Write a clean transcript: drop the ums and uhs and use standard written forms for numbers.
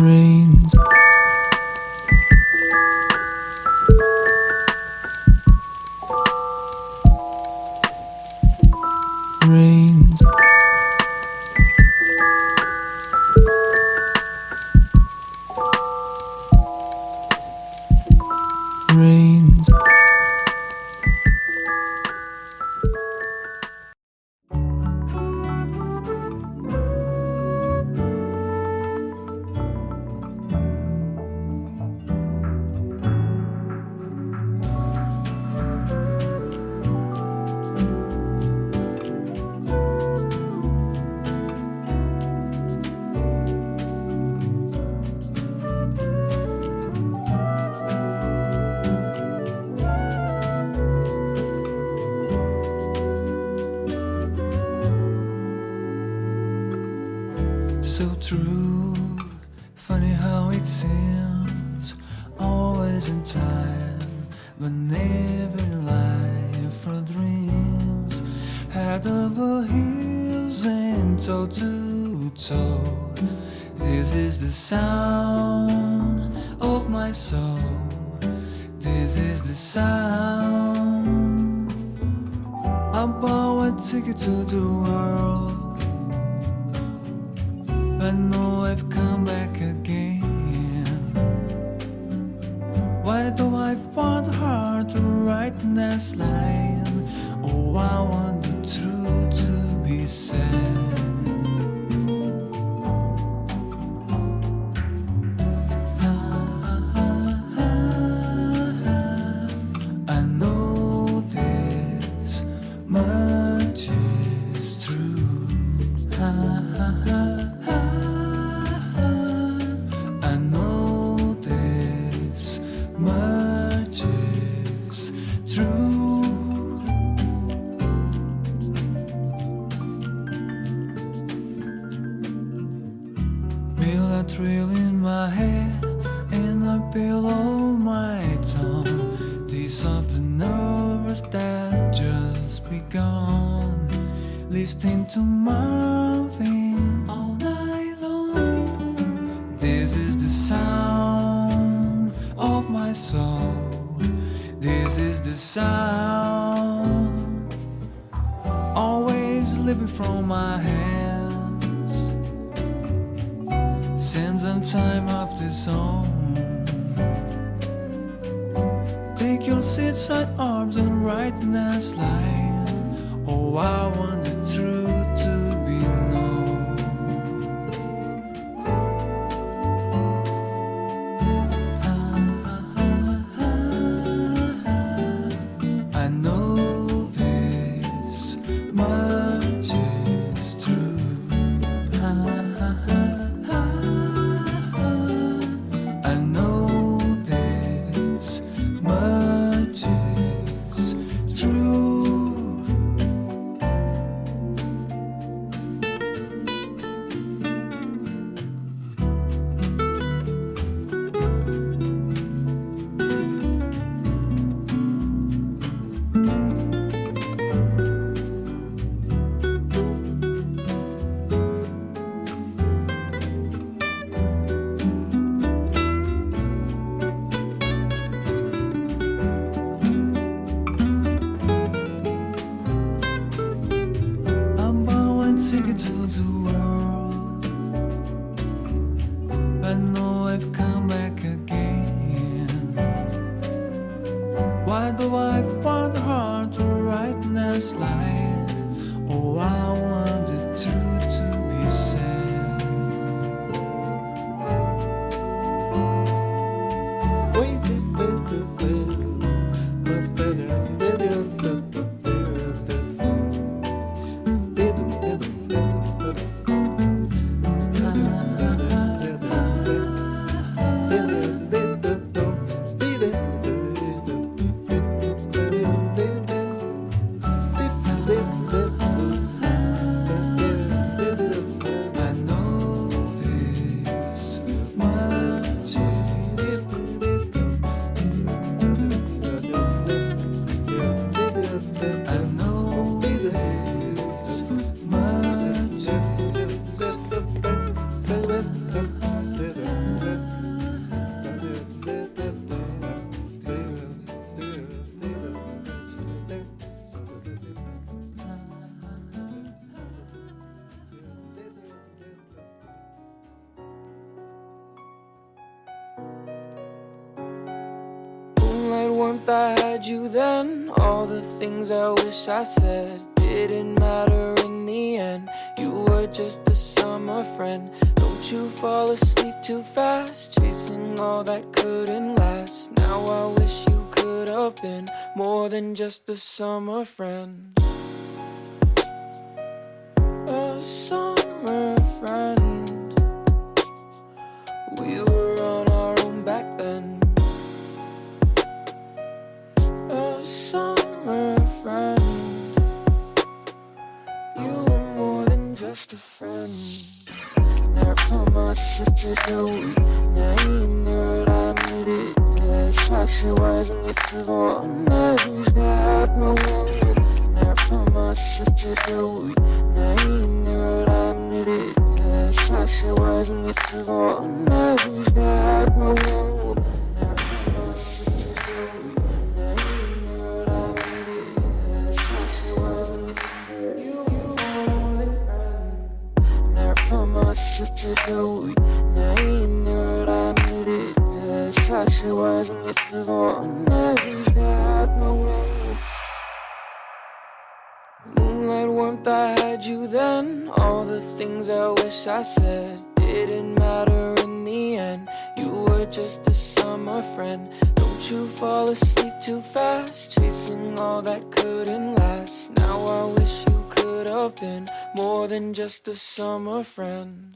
rains, rains, rains. So true, funny how it seems, always in time, but never in life or dreams. Head over heels and toe to toe, this is the sound of my soul. This is the sound. I bought a ticket to the world. I know I've come back again. Why do I find it hard to write in this line? Oh, I want the truth to be said. I know this much is true. I know this much is true. Feel a thrill in my head and a pillow my tongue. These of the nerves that just begun. Listening to Marvin all night long. This is the sound of my soul. This is the sound. Always slipping from my hands. Send some time of this own. Take your seat, side arms and right in this line. Oh, I want the truth to be known. I know this much is true. I know this much is true. Ticket to the world. I know I've come back again. Why do I find it hard to write in this line? Oh, I want the truth to be said. warmth I had you then. All the things I wish I said didn't matter in the end. You were just a summer friend. Don't you fall asleep too fast, chasing all that couldn't last. Now I wish you could have been more than just a summer friend. A summer friend. We were on our own back then. A summer friend. You were more than just a friend. Nerfamassıcı neyin öğrenmedi. Saçı vazını kıvana rüzgarma oldu. Nerfamassıcı neyin öğrenmedi. Saçı vazını kıvana rüzgarma oldu. Nerfamassıcı neyin öğrenmedi. Saçı vazını Nerfamassıcı neyin öğrenmedi. Saçı vazını kıvana rüzgarma oldu. Moonlight warmth I had you then. All the things I wish I said didn't matter in the end. You were just a summer friend. Don't you fall asleep too fast, chasing all that couldn't last. Now I wish you could have been more than just a summer friend.